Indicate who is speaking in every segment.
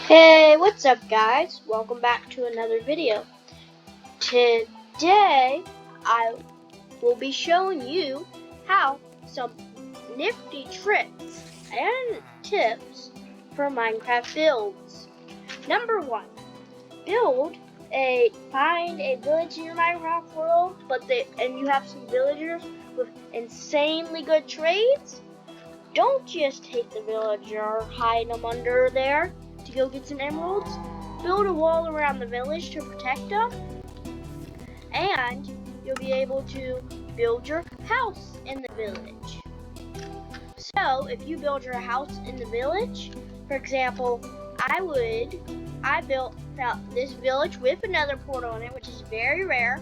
Speaker 1: Hey, what's up guys? Welcome back to another video. Today, I will be showing you how some nifty tricks and tips for Minecraft builds. Number 1, find a village in your Minecraft world, and you have some villagers with insanely good trades. Don't just take the villager, hide them under there to go get some emeralds. Build a wall around the village to protect them, and you'll be able to build your house in the village. So if you build your house in the village, for example, I built this village with another portal in it, which is very rare,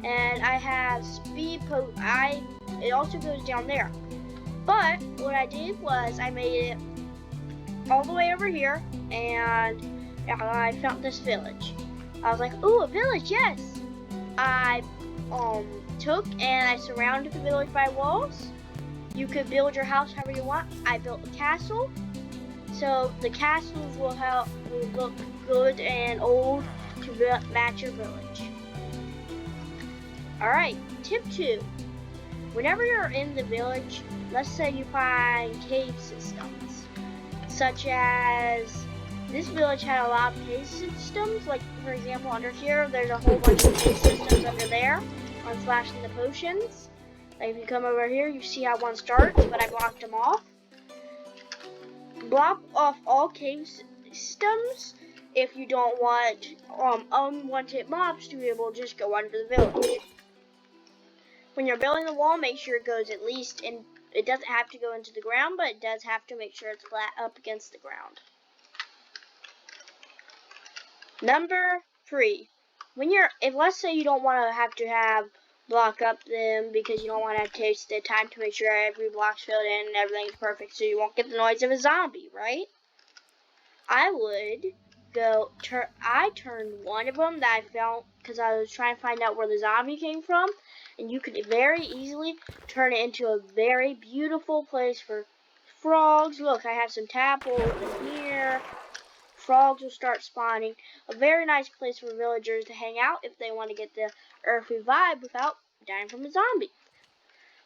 Speaker 1: and I have it also goes down there. But what I did was I made it all the way over here, and I found this village. I was like, ooh, a village, yes! I took and I surrounded the village by walls. You could build your house however you want. I built a castle, so the castles will look good and old to match your village. Alright, tip 2. Whenever you're in the village, let's say you find cave systems, such as this village had a lot of cave systems, like for example under here, there's a whole bunch of cave systems under there on Slashing the Potions. Like if you come over here, you see how one starts, but I blocked them off. Block off all cave systems if you don't want unwanted mobs to be able to just go under the village. When you're building the wall, make sure it goes at least in. It doesn't have to go into the ground, but it does have to make sure it's flat up against the ground. Number 3, if let's say you don't want to have block up them because you don't want to take the time to make sure every block's filled in and everything's perfect, so you won't get the noise of a zombie, right? I turned one of them that I found because I was trying to find out where the zombie came from, and you could very easily turn it into a very beautiful place for frogs. Look, I have some tadpoles in here. Frogs will start spawning. A very nice place for villagers to hang out if they want to get the earthy vibe without dying from a zombie.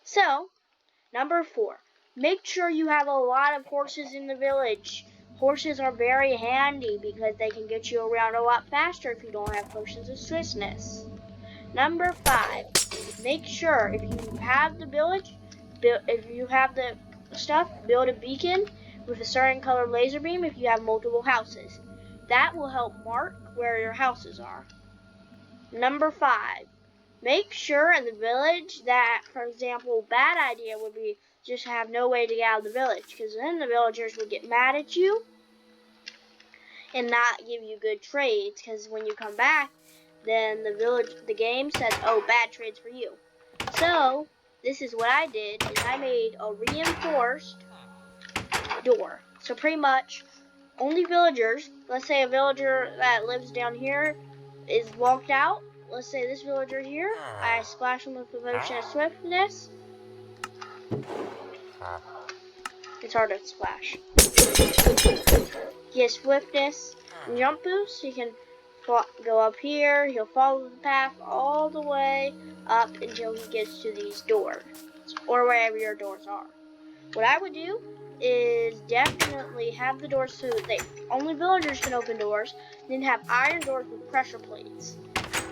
Speaker 1: So, number 4, make sure you have a lot of horses in the village. Horses are very handy because they can get you around a lot faster if you don't have potions of swiftness. Number 5, make sure if you have the village, if you have the stuff, build a beacon with a certain color laser beam if you have multiple houses. That will help mark where your houses are. Number 5, make sure in the village that, for example, bad idea would be just have no way to get out of the village, because then the villagers would get mad at you and not give you good trades, because when you come back, then the game says, oh, bad trades for you. So this is what I did, is I made a reinforced door. So pretty much only villagers, let's say a villager that lives down here is walked out. Let's say this villager here, I splash him with the potion of swiftness. It's hard to splash. He has swiftness and jump boost. He can go up here. He'll follow the path all the way up until he gets to these doors, or wherever your doors are. What I would do is definitely have the doors so that only villagers can open doors, then have iron doors with pressure plates.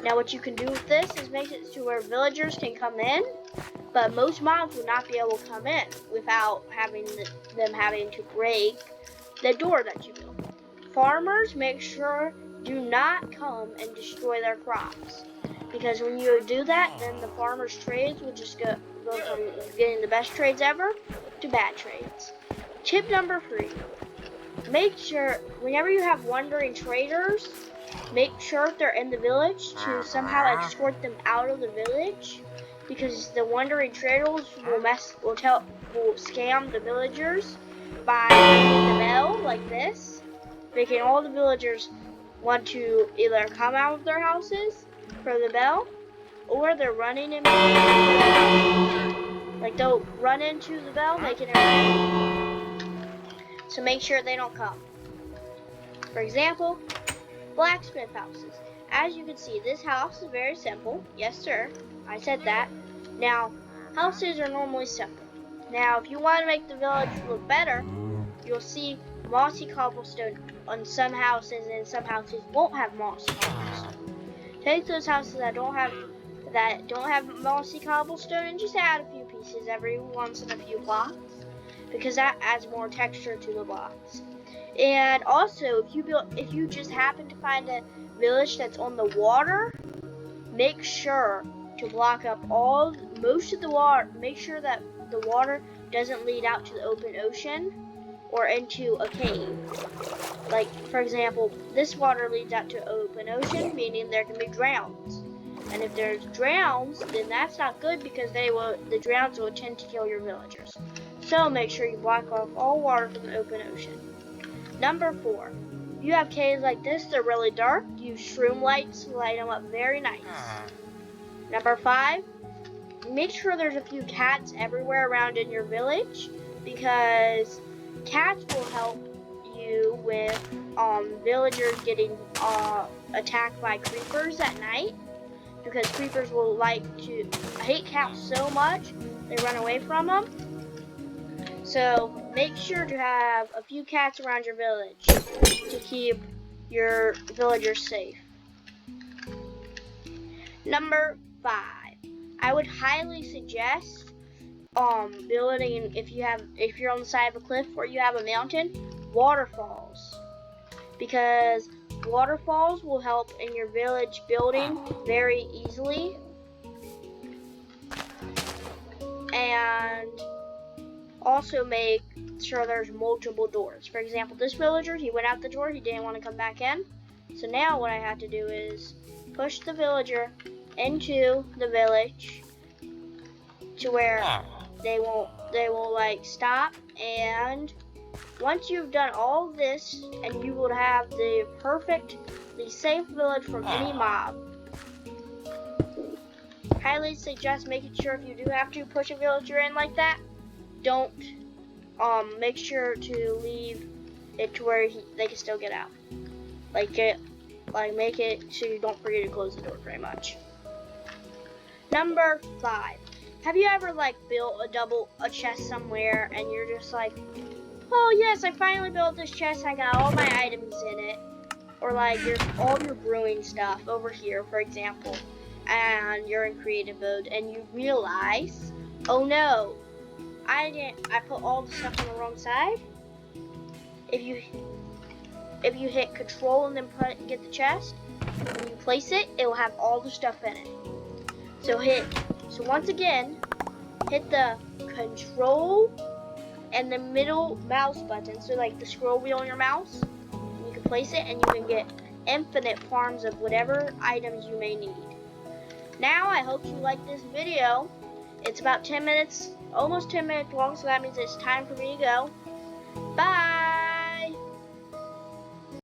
Speaker 1: Now what you can do with this is make it to where villagers can come in, but most mobs will not be able to come in without them having to break the door that you built. Farmers, make sure do not come and destroy their crops, because when you do that, then the farmers' trades will just go from getting the best trades ever to bad trades. Tip number 3, make sure whenever you have wandering traders, make sure if they're in the village to somehow escort them out of the village, because the wandering traders will scam the villagers by ringing the bell like this, making all the villagers want to either come out of their houses for the bell, or they're running and making it. Like they'll run into the bell, making it ring. So make sure they don't come. For example, blacksmith houses. As you can see, this house is very simple. Yes, sir. I said that. Now, houses are normally simple. Now, if you want to make the village look better, you'll see mossy cobblestone on some houses, and some houses won't have mossy cobblestone. Take those houses that don't have mossy cobblestone and just add a few pieces every once in a few blocks, because that adds more texture to the blocks. And also, if you just happen to find a village that's on the water, make sure to block up most of the water. Make sure that the water doesn't lead out to the open ocean or into a cave. Like, for example, this water leads out to open ocean, meaning there can be drowns. And if there's drowns, then that's not good, because the drowns will tend to kill your villagers. So make sure you block off all water from the open ocean. Number 4, if you have caves like this, they're really dark, use shroom lights to light them up very nice. Number 5, make sure there's a few cats everywhere around in your village, because cats will help you with villagers getting attacked by creepers at night, because creepers will hate cats so much they run away from them. So make sure to have a few cats around your village to keep your villagers safe. Number 5, I would highly suggest building, if you're on the side of a cliff or you have a mountain, waterfalls, because waterfalls will help in your village building very easily. And also make sure there's multiple doors. For example, this villager, he went out the door, he didn't want to come back in. So now what I have to do is push the villager into the village to where they will like stop. And once you've done all this, and you will have the perfectly safe village from any mob. Highly suggest making sure, if you do have to push a villager in like that, don't make sure to leave it to where they can still get out. Make it so you don't forget to close the door very much. Number 5, have you ever built a chest somewhere and you're just like, oh yes, I finally built this chest, I got all my items in it, or all your brewing stuff over here, for example, and you're in creative mode and you realize, oh no, I put all the stuff on the wrong side. If you hit control and then get the chest, when you place it, it will have all the stuff in it. So once again, hit the control and the middle mouse button, so the scroll wheel on your mouse, and you can place it and you can get infinite farms of whatever items you may need. Now, I hope you like this video. It's about 10 minutes, almost 10 minutes long, so that means it's time for me to go.